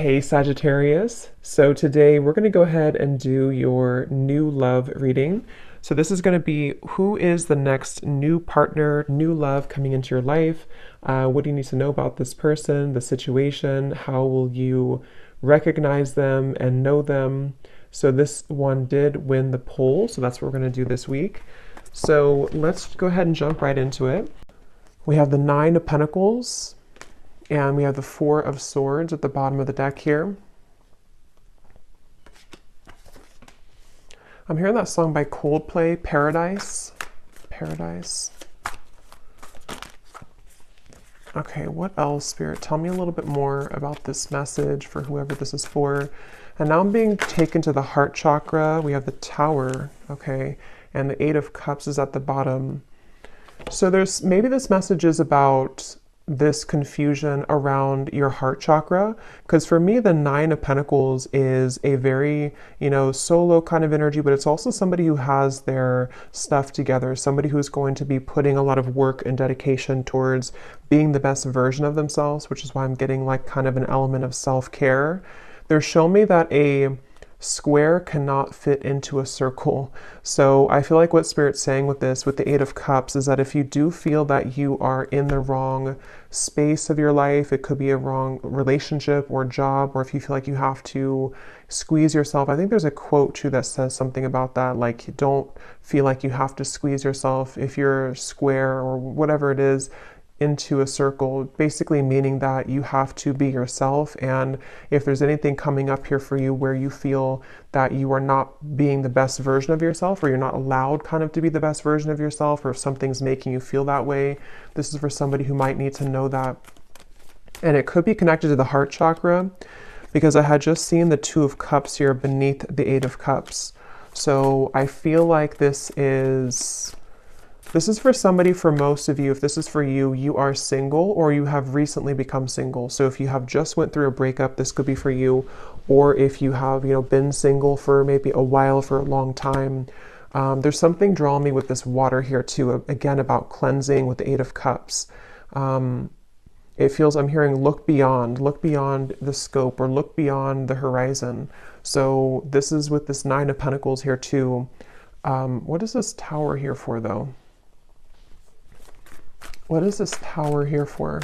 Hey Sagittarius. So today we're going to go ahead and do your new love reading. So this is going to be who is the next new partner, new love coming into your life. What do you need to know about this person, the situation? How will you recognize them and know them? So this one did win the poll. So that's what we're going to do this week. So let's go ahead and jump right into it. We have the Nine of Pentacles. And we have the Four of Swords at the bottom of the deck here. I'm hearing that song by Coldplay, Paradise. Paradise. Okay, what else, Spirit? Tell me a little bit more about this message for whoever this is for. And now I'm being taken to the heart chakra. We have the Tower, okay? And the Eight of Cups is at the bottom. So maybe this message is about this confusion around your heart chakra, because for me the Nine of Pentacles is a very solo kind of energy, but it's also somebody who has their stuff together, somebody who's going to be putting a lot of work and dedication towards being the best version of themselves, which is why I'm getting like kind of an element of self-care. They're showing me that a square cannot fit into a circle. So I feel like what Spirit's saying with this, with the Eight of Cups, is that if you do feel that you are in the wrong space of your life, it could be a wrong relationship or job, or if you feel like you have to squeeze yourself. I think there's a quote too that says something about that, like don't feel like you have to squeeze yourself if you're square or whatever it is into a circle, basically meaning that you have to be yourself. And if there's anything coming up here for you where you feel that you are not being the best version of yourself, or you're not allowed kind of to be the best version of yourself, or if something's making you feel that way, this is for somebody who might need to know that. And it could be connected to the heart chakra, because I had just seen the Two of Cups here beneath the Eight of Cups. So I feel like this is for somebody. For most of you, if this is for you, you are single or you have recently become single. So if you have just went through a breakup, this could be for you. Or if you have, been single for maybe a while, for a long time. There's something drawing me with this water here too, again, about cleansing with the Eight of Cups. It feels, I'm hearing look beyond the scope, or look beyond the horizon. So this is with this Nine of Pentacles here too. What is this Tower here for though? What is this Tower here for?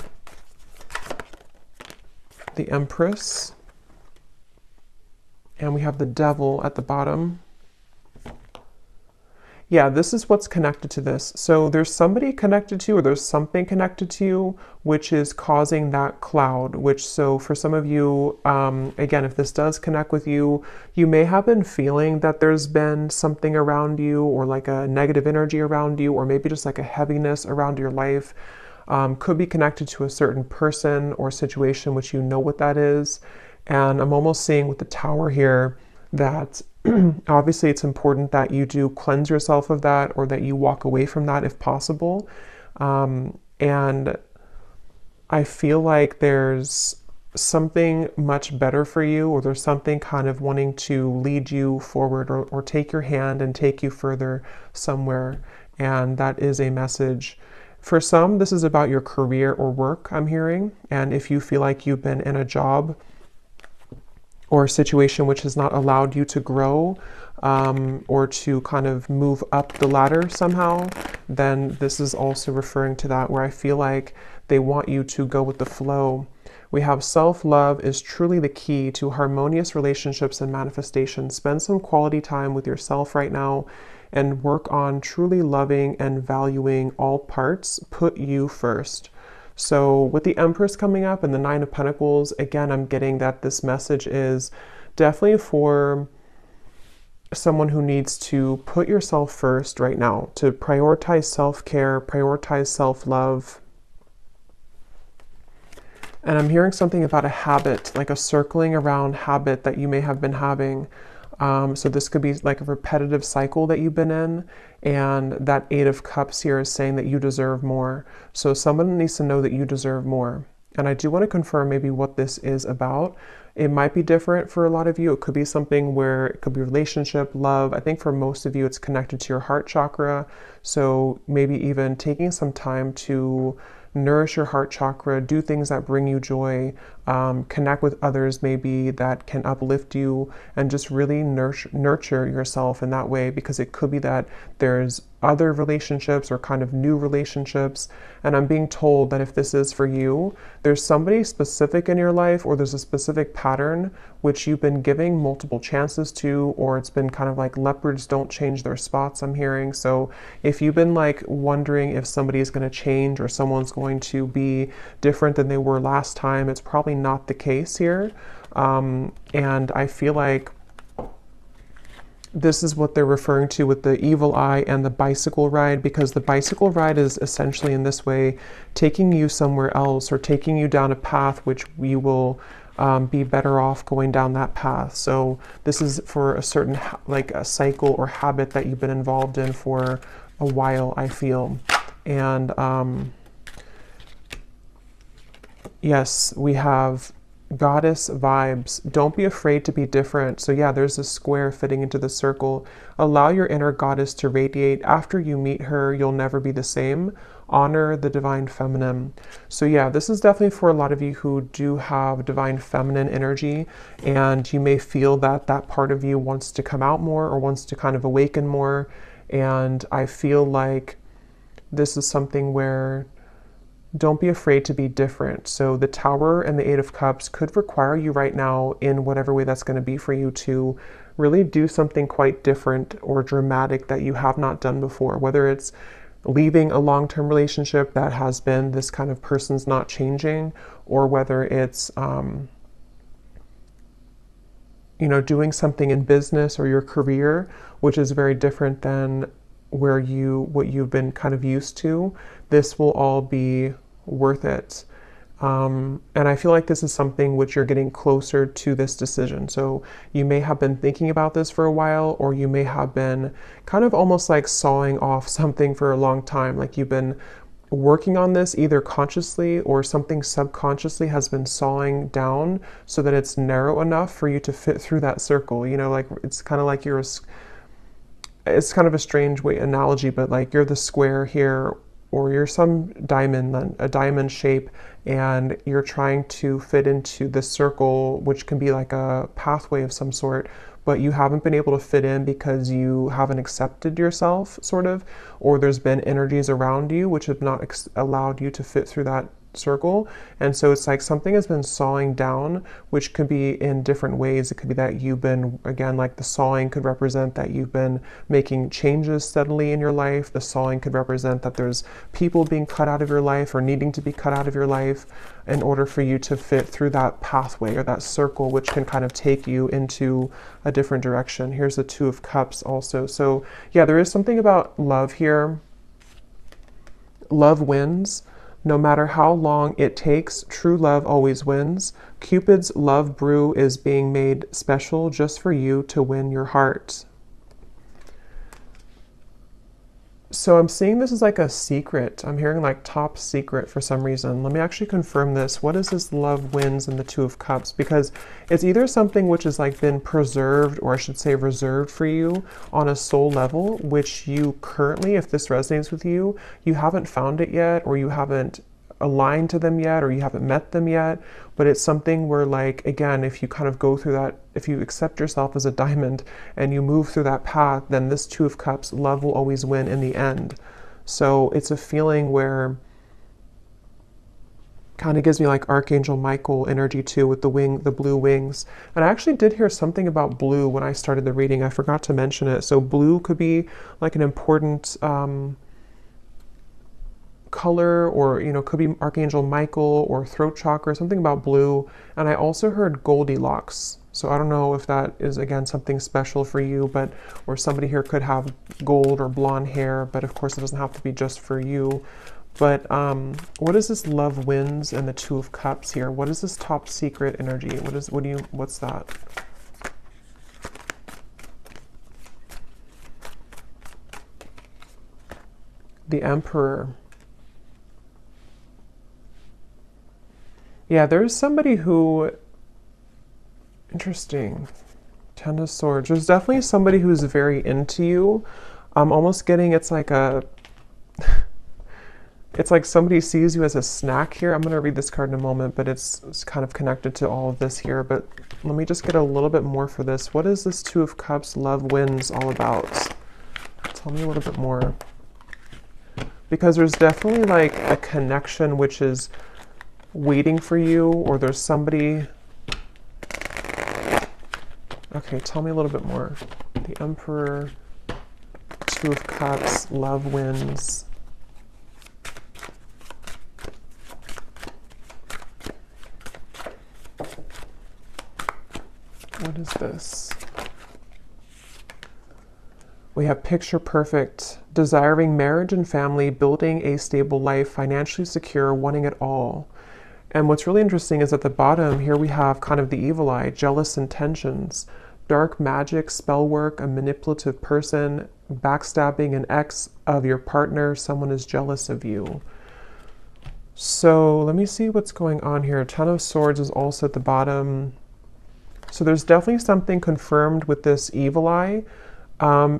The Empress. And we have the Devil at the bottom. Yeah, this is what's connected to this. So there's somebody connected to you, or there's something connected to you, which is causing that cloud, so for some of you, again, if this does connect with you, you may have been feeling that there's been something around you, or like a negative energy around you, or maybe just like a heaviness around your life. Could be connected to a certain person or situation, which you know what that is. And I'm almost seeing with the Tower here that obviously it's important that you do cleanse yourself of that, or that you walk away from that if possible. And I feel like there's something much better for you, or there's something kind of wanting to lead you forward, or take your hand and take you further somewhere. And that is a message. For some, this is about your career or work, I'm hearing. And if you feel like you've been in a job or a situation which has not allowed you to grow, or to kind of move up the ladder somehow, then this is also referring to that, where I feel like they want you to go with the flow. We have self-love is truly the key to harmonious relationships and manifestation. Spend some quality time with yourself right now and work on truly loving and valuing all parts. Put you first. So with the Empress coming up and the Nine of Pentacles, again, I'm getting that this message is definitely for someone who needs to put yourself first right now, to prioritize self-care, prioritize self-love. And I'm hearing something about a habit, like a circling around habit that you may have been having. So this could be like a repetitive cycle that you've been in, and that Eight of Cups here is saying that you deserve more. So someone needs to know that you deserve more. And I do want to confirm maybe what this is about. It might be different for a lot of you. It could be something where it could be relationship, love. I think for most of you, it's connected to your heart chakra. So maybe even taking some time to nourish your heart chakra, do things that bring you joy, connect with others maybe that can uplift you and just really nurture yourself in that way, because it could be that there's other relationships or kind of new relationships. And I'm being told that if this is for you, there's somebody specific in your life, or there's a specific pattern which you've been giving multiple chances to, or it's been kind of like leopards don't change their spots, I'm hearing. So if you've been like wondering if somebody is going to change or someone's going to be different than they were last time, it's probably not the case here. And I feel like this is what they're referring to with the evil eye and the bicycle ride, because the bicycle ride is essentially in this way taking you somewhere else, or taking you down a path which we will be better off going down that path. So this is for a certain like a cycle or habit that you've been involved in for a while, I feel. And yes, we have goddess vibes. Don't be afraid to be different. So yeah, there's a square fitting into the circle. Allow your inner goddess to radiate. After you meet her, you'll never be the same. Honor the divine feminine. So yeah, this is definitely for a lot of you who do have divine feminine energy, and you may feel that that part of you wants to come out more, or wants to kind of awaken more. And I feel like this is something where don't be afraid to be different. So the Tower and the Eight of Cups could require you right now, in whatever way that's going to be for you, to really do something quite different or dramatic that you have not done before. Whether it's leaving a long-term relationship that has been this kind of person's not changing, or whether it's, you know, doing something in business or your career, which is very different than what you've been kind of used to. This will all be worth it. And I feel like this is something which you're getting closer to this decision. So you may have been thinking about this for a while, or you may have been kind of almost like sawing off something for a long time. Like you've been working on this either consciously, or something subconsciously has been sawing down so that it's narrow enough for you to fit through that circle. You know, like it's kind of like it's kind of a strange analogy, but like you're the square here, or you're some diamond, a diamond shape, and you're trying to fit into this circle, which can be like a pathway of some sort, but you haven't been able to fit in because you haven't accepted yourself, sort of, or there's been energies around you which have not allowed you to fit through that circle. And so it's like something has been sawing down, which could be in different ways. It could be that you've been, again, like the sawing could represent that you've been making changes steadily in your life. The sawing could represent that there's people being cut out of your life, or needing to be cut out of your life, in order for you to fit through that pathway or that circle, which can kind of take you into a different direction. Here's the Two of Cups also. So yeah, there is something about love here. Love wins. No matter how long it takes, true love always wins. Cupid's love brew is being made special just for you to win your heart. So I'm seeing this as like a secret. I'm hearing like top secret for some reason. Let me actually confirm this. What is this love wins in the Two of Cups? Because it's either something which has like been preserved, or I should say reserved for you on a soul level, which you currently, if this resonates with you, you haven't found it yet, or you haven't aligned to them yet, or you haven't met them yet. But it's something where, like, again, if you kind of go through that, if you accept yourself as a diamond and you move through that path, then this Two of Cups, love will always win in the end. So it's a feeling where kind of gives me like Archangel Michael energy too, with the blue wings. And I actually did hear something about blue when I started the reading. I forgot to mention it. So blue could be like an important color, or, you know, could be Archangel Michael or throat chakra, something about blue. And I also heard Goldilocks. So I don't know if that is, again, something special for you, but, or somebody here could have gold or blonde hair, but of course it doesn't have to be just for you. But what is this love wins and the Two of Cups here? What is this top secret energy? What's that? The Emperor. Yeah, there's somebody who, interesting. Ten of Swords. There's definitely somebody who's very into you. I'm almost getting it's like a, It's like somebody sees you as a snack here. I'm going to read this card in a moment, but it's kind of connected to all of this here. But let me just get a little bit more for this. What is this Two of Cups, love wins all about? Tell me a little bit more. Because there's definitely like a connection which is waiting for you, or there's somebody... Okay, tell me a little bit more. The Emperor, Two of Cups, love wins. What is this? We have picture perfect, desiring marriage and family, building a stable life, financially secure, wanting it all. And what's really interesting is at the bottom here we have kind of the evil eye, jealous intentions, dark magic, spell work, a manipulative person, backstabbing an ex of your partner, someone is jealous of you. So let me see what's going on here. Ten of Swords is also at the bottom. So there's definitely something confirmed with this evil eye.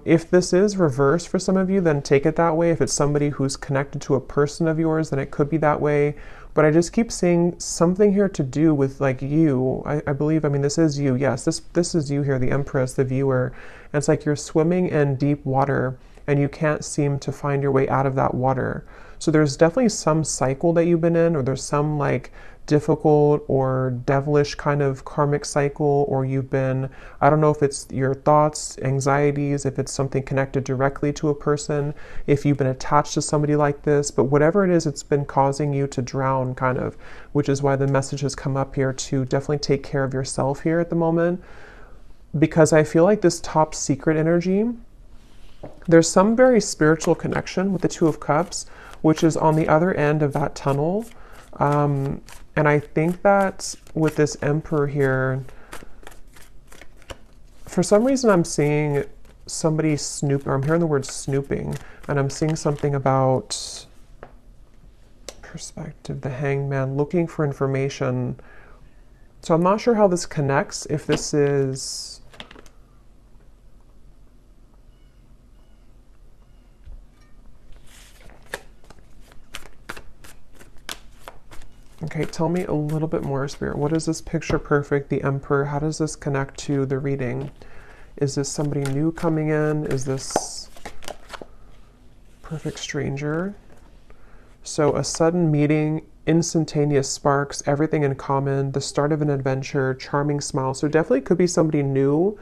If this is reversed for some of you, then take it that way. If it's somebody who's connected to a person of yours, then it could be that way. But I just keep seeing something here to do with like you. I believe, I mean, this is you. Yes, this is you here, the Empress, the viewer. And it's like you're swimming in deep water and you can't seem to find your way out of that water. So there's definitely some cycle that you've been in, or there's some like difficult or devilish kind of karmic cycle, or you've been, I don't know if it's your thoughts, anxieties, if it's something connected directly to a person, if you've been attached to somebody like this, but whatever it is, it's been causing you to drown kind of, which is why the message has come up here to definitely take care of yourself here at the moment. Because I feel like this top secret energy, there's some very spiritual connection with the Two of Cups, which is on the other end of that tunnel. And I think that with this Emperor here, for some reason I'm seeing somebody snoop, or I'm hearing the word snooping, and I'm seeing something about perspective, the Hangman, looking for information. So I'm not sure how this connects, if this is... Okay, tell me a little bit more, Spirit. What is this picture perfect, the Emperor? How does this connect to the reading? Is this somebody new coming in? Is this perfect stranger? So a sudden meeting, instantaneous sparks, everything in common, the start of an adventure, charming smile. So definitely could be somebody new.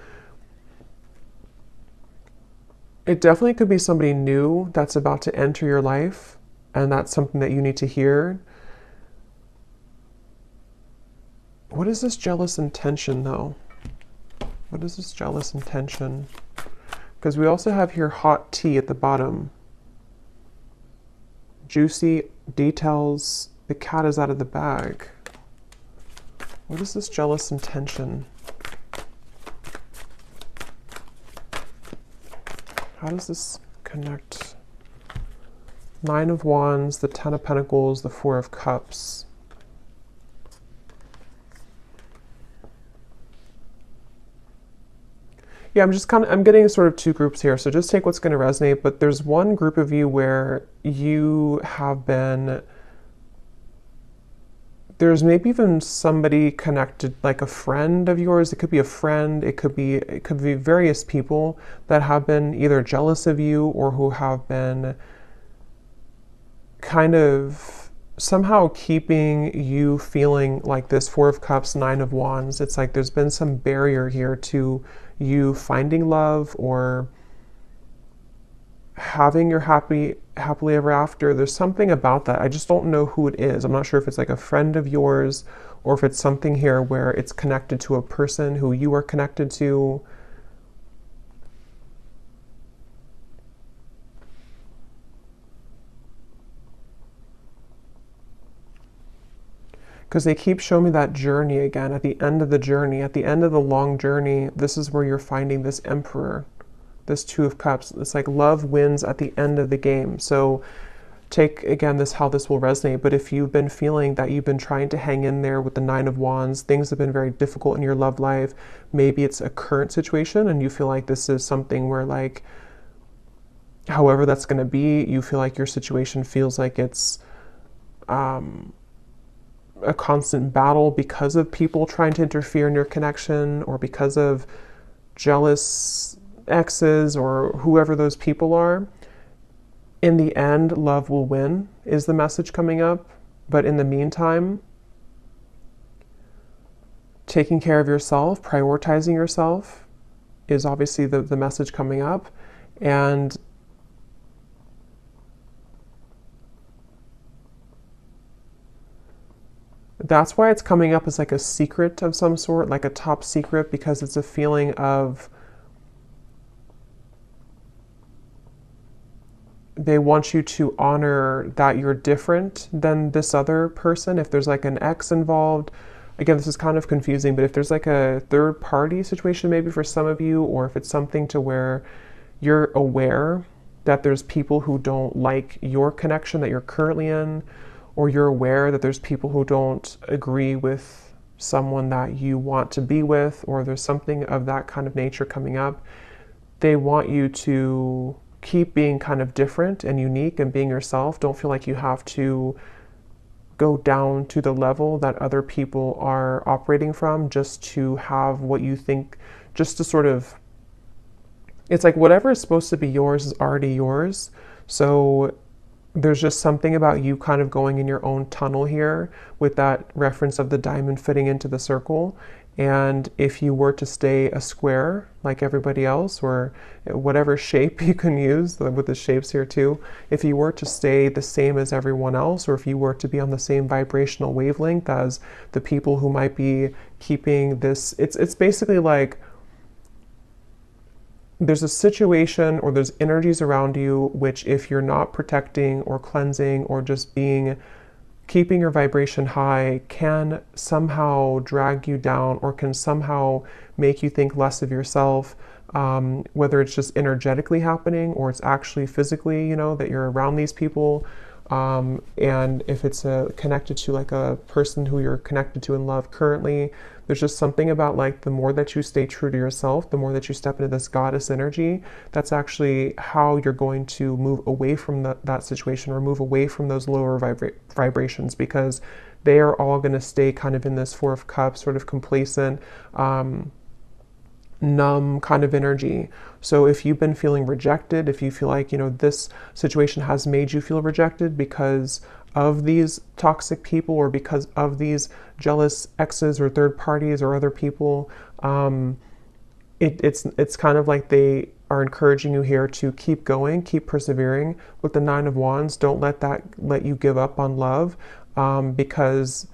It definitely could be somebody new that's about to enter your life, and that's something that you need to hear. What is this jealous intention, though? What is this jealous intention? Because we also have here hot tea at the bottom. Juicy details. The cat is out of the bag. What is this jealous intention? How does this connect? Nine of Wands, the Ten of Pentacles, the Four of Cups. Yeah, I'm getting sort of two groups here, so just take what's going to resonate, but there's one group of you where you have been, there's maybe even somebody connected, like a friend of yours. It could be a friend, it could be various people that have been either jealous of you or who have been kind of somehow keeping you feeling like this Four of Cups, Nine of Wands. It's like there's been some barrier here to you finding love or having your happily ever after. There's something about that. I just don't know who it is. I'm not sure if it's like a friend of yours or if it's something here where it's connected to a person who you are connected to. Because they keep showing me that journey again, at the end of the journey, at the end of the long journey, this is where you're finding this Emperor, this Two of Cups. It's like love wins at the end of the game. So take, again, how this will resonate. But if you've been feeling that you've been trying to hang in there with the Nine of Wands, things have been very difficult in your love life, maybe it's a current situation and you feel like this is something where like however that's going to be, you feel like your situation feels like it's a constant battle because of people trying to interfere in your connection, or because of jealous exes or whoever those people are. In the end, love will win, is the message coming up. But in the meantime, taking care of yourself, prioritizing yourself is obviously the message coming up. And that's why it's coming up as like a secret of some sort, like a top secret, because it's a feeling of they want you to honor that you're different than this other person. If there's like an ex involved, again, this is kind of confusing, but if there's like a third party situation maybe for some of you, or if it's something to where you're aware that there's people who don't like your connection that you're currently in, or you're aware that there's people who don't agree with someone that you want to be with, or there's something of that kind of nature coming up, they want you to keep being kind of different and unique and being yourself. Don't feel like you have to go down to the level that other people are operating from just to have what you think, just to sort of, it's like whatever is supposed to be yours is already yours. So there's just something about you kind of going in your own tunnel here with that reference of the diamond fitting into the circle. And if you were to stay a square like everybody else, or whatever shape you can use with the shapes here too, if you were to stay the same as everyone else, or if you were to be on the same vibrational wavelength as the people who might be keeping this, it's basically like there's a situation or there's energies around you which, if you're not protecting or cleansing or just keeping your vibration high, can somehow drag you down or can somehow make you think less of yourself, whether it's just energetically happening or it's actually physically, that you're around these people. And if it's connected to like a person who you're connected to in love currently, there's just something about like the more that you stay true to yourself, the more that you step into this goddess energy, that's actually how you're going to move away from that situation, or move away from those lower vibrations, because they are all going to stay kind of in this Four of Cups, sort of complacent, numb kind of energy. So if you've been feeling rejected, if you feel like, this situation has made you feel rejected because of these toxic people, or because of these jealous exes or third parties or other people, it's kind of like they are encouraging you here to keep going, keep persevering. With the Nine of Wands, don't let you give up on love, because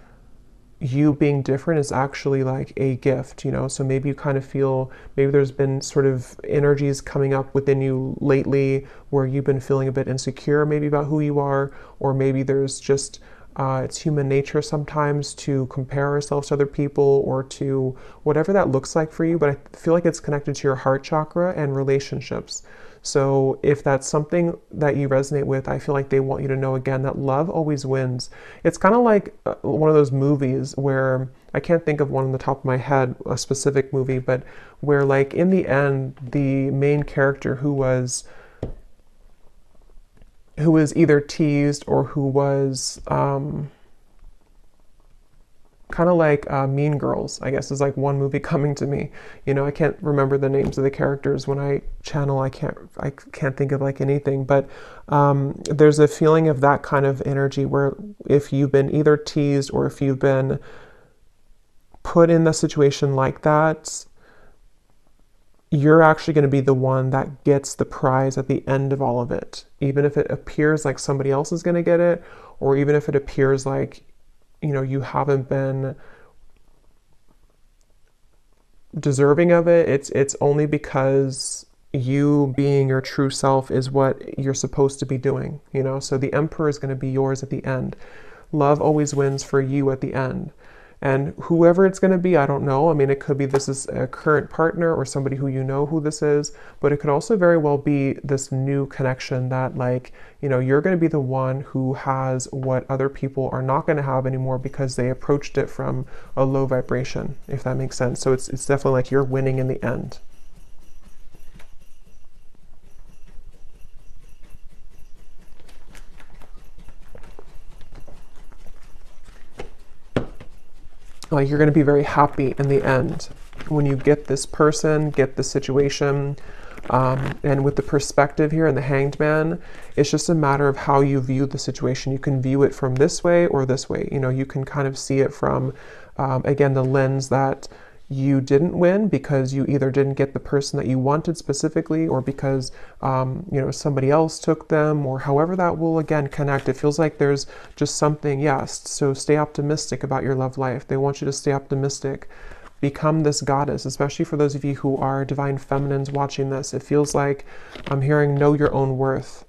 you being different is actually like a gift, so maybe you kind of feel, maybe there's been sort of energies coming up within you lately where you've been feeling a bit insecure maybe about who you are, or maybe there's just it's human nature sometimes to compare ourselves to other people, or to whatever that looks like for you, but I feel like it's connected to your heart chakra and relationships. So if that's something that you resonate with, I feel like they want you to know again that love always wins. It's kind of like one of those movies where, I can't think of one on the top of my head, a specific movie, but where like in the end, the main character who was either teased or who was kind of like Mean Girls, I guess, is like one movie coming to me. I can't remember the names of the characters when I channel. I can't think of like anything, but there's a feeling of that kind of energy where if you've been either teased or if you've been put in the situation like that, you're actually going to be the one that gets the prize at the end of all of it. Even if it appears like somebody else is going to get it, or even if it appears like you haven't been deserving of it, it's only because you being your true self is what you're supposed to be doing, so the Emperor is going to be yours at the end. Love always wins for you at the end. And whoever it's going to be, I don't know. I mean, it could be this is a current partner or somebody who who this is, but it could also very well be this new connection that like, you're going to be the one who has what other people are not going to have anymore because they approached it from a low vibration, if that makes sense. So it's definitely like you're winning in the end. like you're going to be very happy in the end when you get this person, get the situation. And with the perspective here and the Hanged Man, it's just a matter of how you view the situation. You can view it from this way or this way. You know, you can kind of see it from, again, the lens that you didn't win because you either didn't get the person that you wanted specifically, or because, you know, somebody else took them, or however that will, again, connect. It feels like there's just something, yes. So stay optimistic about your love life. They want you to stay optimistic. Become this goddess, especially for those of you who are divine feminines watching this. It feels like I'm hearing know your own worth.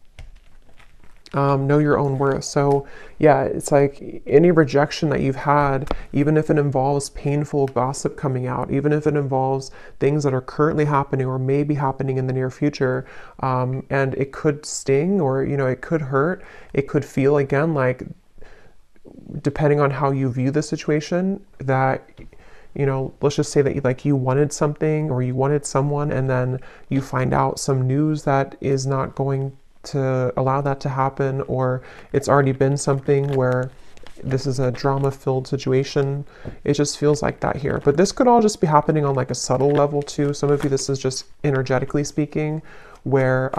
Know your own worth. So yeah, it's like any rejection that you've had, even if it involves painful gossip coming out, even if it involves things that are currently happening or may be happening in the near future, and it could sting, or, you know, it could hurt. It could feel, again, like, depending on how you view the situation, that, you know, let's just say that you wanted something or you wanted someone, and then you find out some news that is not going to allow that to happen, or it's already been something where this is a drama-filled situation. It just feels like that here. But this could all just be happening on like a subtle level too. Some of you, this is just energetically speaking, where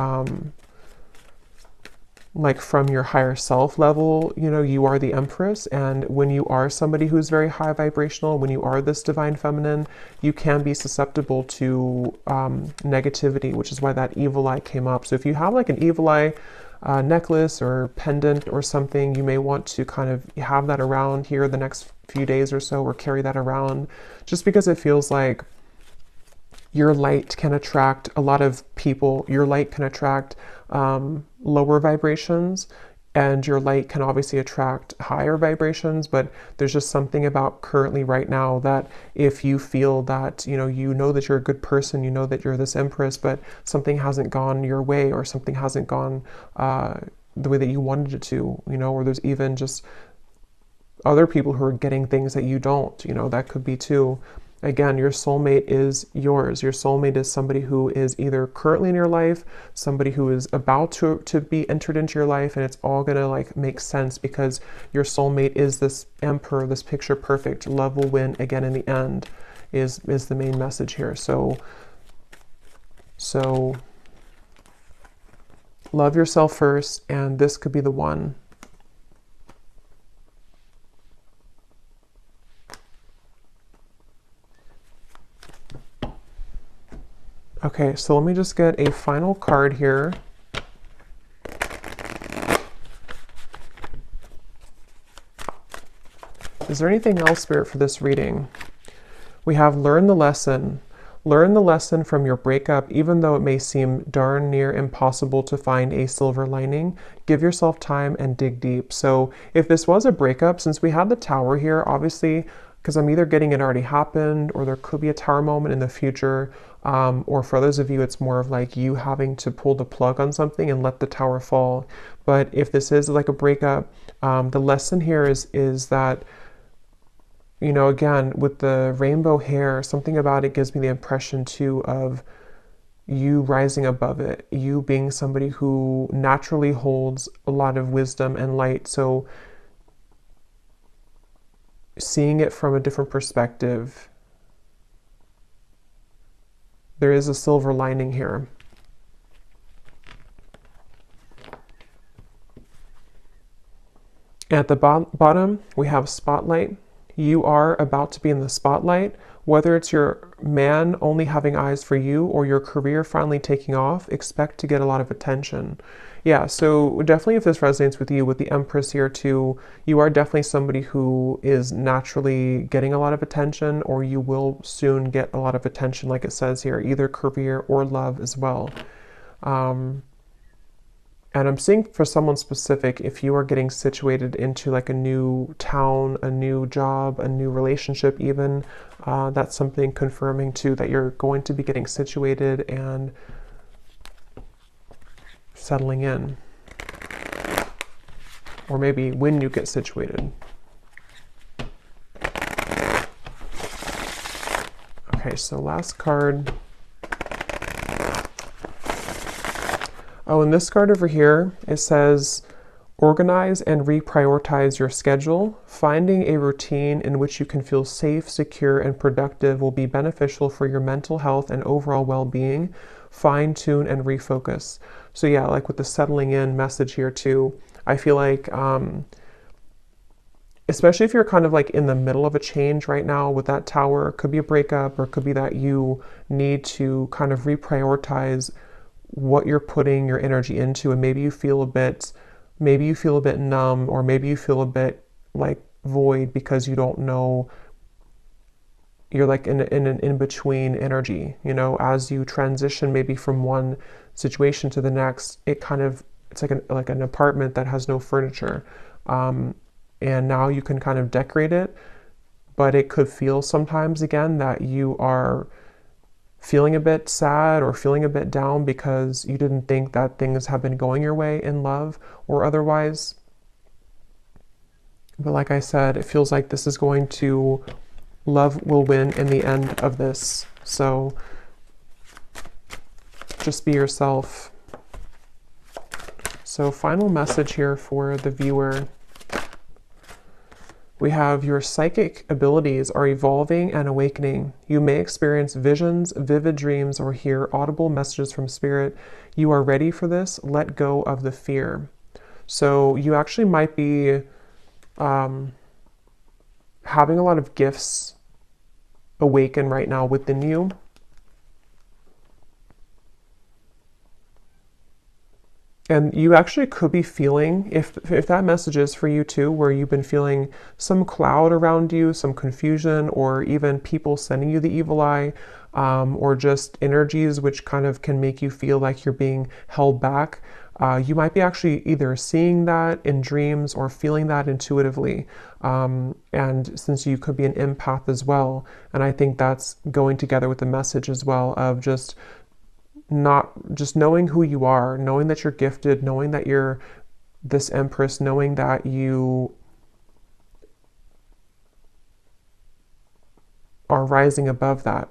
like from your higher self level, you know, you are the Empress, and when you are somebody who's very high vibrational, when you are this divine feminine, you can be susceptible to negativity, which is why that evil eye came up. So if you have like an evil eye necklace or pendant or something, you may want to kind of have that around here the next few days or so, or carry that around, just because it feels like your light can attract a lot of people. Your light can attract lower vibrations, and your light can obviously attract higher vibrations. But there's just something about currently right now that if you feel that, you know that you're a good person, you know that you're this Empress, but something hasn't gone your way, or something hasn't gone the way that you wanted it to, you know, or there's even just other people who are getting things that you don't, you know, that could be too. Again, your soulmate is yours. Your soulmate is somebody who is either currently in your life, somebody who is about to be entered into your life, and it's all gonna like make sense because your soulmate is this Emperor, this picture perfect. Love will win again in the end, is the main message here. So love yourself first, and this could be the one. Okay, so let me just get a final card here. Is there anything else, Spirit, for this reading? We have learn the lesson. Learn the lesson from your breakup, even though it may seem darn near impossible to find a silver lining. Give yourself time and dig deep. So if this was a breakup, since we had the Tower here, obviously, because I'm either getting it already happened, or there could be a Tower moment in the future, or for others of you, it's more of like you having to pull the plug on something and let the Tower fall. But if this is like a breakup, the lesson here is that, you know, again, with the rainbow hair, something about it gives me the impression too of you rising above it, you being somebody who naturally holds a lot of wisdom and light. So seeing it from a different perspective, there is a silver lining here. At the bottom, we have spotlight. You are about to be in the spotlight. Whether it's your man only having eyes for you or your career finally taking off, expect to get a lot of attention. Yeah, so definitely if this resonates with you, with the Empress here too, you are definitely somebody who is naturally getting a lot of attention, or you will soon get a lot of attention, like it says here, either career or love as well. And I'm seeing for someone specific, if you are getting situated into like a new town, a new job, a new relationship even, that's something confirming too that you're going to be getting situated and settling in. Or maybe when you get situated. Okay, so last card. Oh, and this card over here, it says, Organize and reprioritize your schedule. Finding a routine in which you can feel safe, secure, and productive will be beneficial for your mental health and overall well-being. Fine tune and refocus. So yeah, like with the settling in message here too, I feel like, especially if you're kind of like in the middle of a change right now with that tower, it could be a breakup, or it could be that you need to kind of reprioritize what you're putting your energy into, and maybe you feel a bit numb, or maybe you feel a bit like void because you don't know, you're like in an in-between energy, you know, as you transition maybe from one situation to the next. It's like an apartment that has no furniture, and now you can kind of decorate it, but it could feel sometimes again that you are feeling a bit sad or feeling a bit down because you didn't think that things have been going your way in love or otherwise. But like I said, it feels like this is going to, love will win in the end of this. So just be yourself. So final message here for the viewer. We have your psychic abilities are evolving and awakening. You may experience visions, vivid dreams, or hear audible messages from spirit. You are ready for this. Let go of the fear. So you actually might be having a lot of gifts awaken right now within you. And you actually could be feeling, if that message is for you too, where you've been feeling some cloud around you, some confusion, or even people sending you the evil eye, or just energies which kind of can make you feel like you're being held back. You might be actually either seeing that in dreams or feeling that intuitively. And since you could be an empath as well, and I think that's going together with the message as well of just knowing who you are, knowing that you're gifted, knowing that you're this empress, knowing that you are rising above that.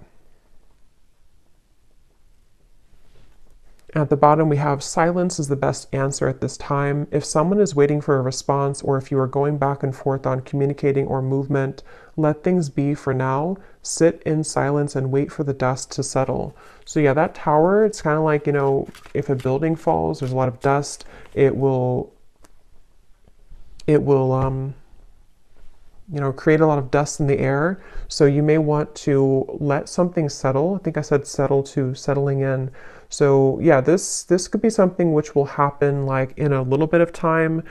At the bottom, we have silence is the best answer at this time. If someone is waiting for a response, or if you are going back and forth on communicating or movement, let things be for now. Sit in silence and wait for the dust to settle. So yeah, that tower, it's kind of like, you know, if a building falls, there's a lot of dust, it will you know, create a lot of dust in the air. So you may want to let something settle. I think I said settle to settling in. So yeah, this could be something which will happen like in a little bit of time.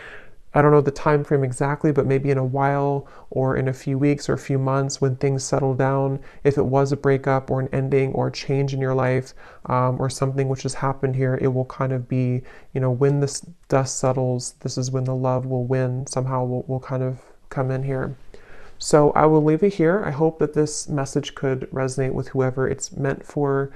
I don't know the time frame exactly, but maybe in a while, or in a few weeks or a few months when things settle down. If it was a breakup or an ending or a change in your life, or something which has happened here, it will kind of be, you know, when this dust settles, this is when the love will win. Somehow will kind of come in here. So I will leave it here. I hope that this message could resonate with whoever it's meant for.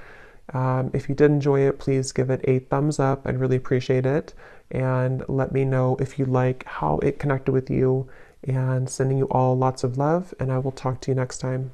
If you did enjoy it, please give it a thumbs up. I'd really appreciate it. And let me know if you like how it connected with you, and sending you all lots of love. And I will talk to you next time.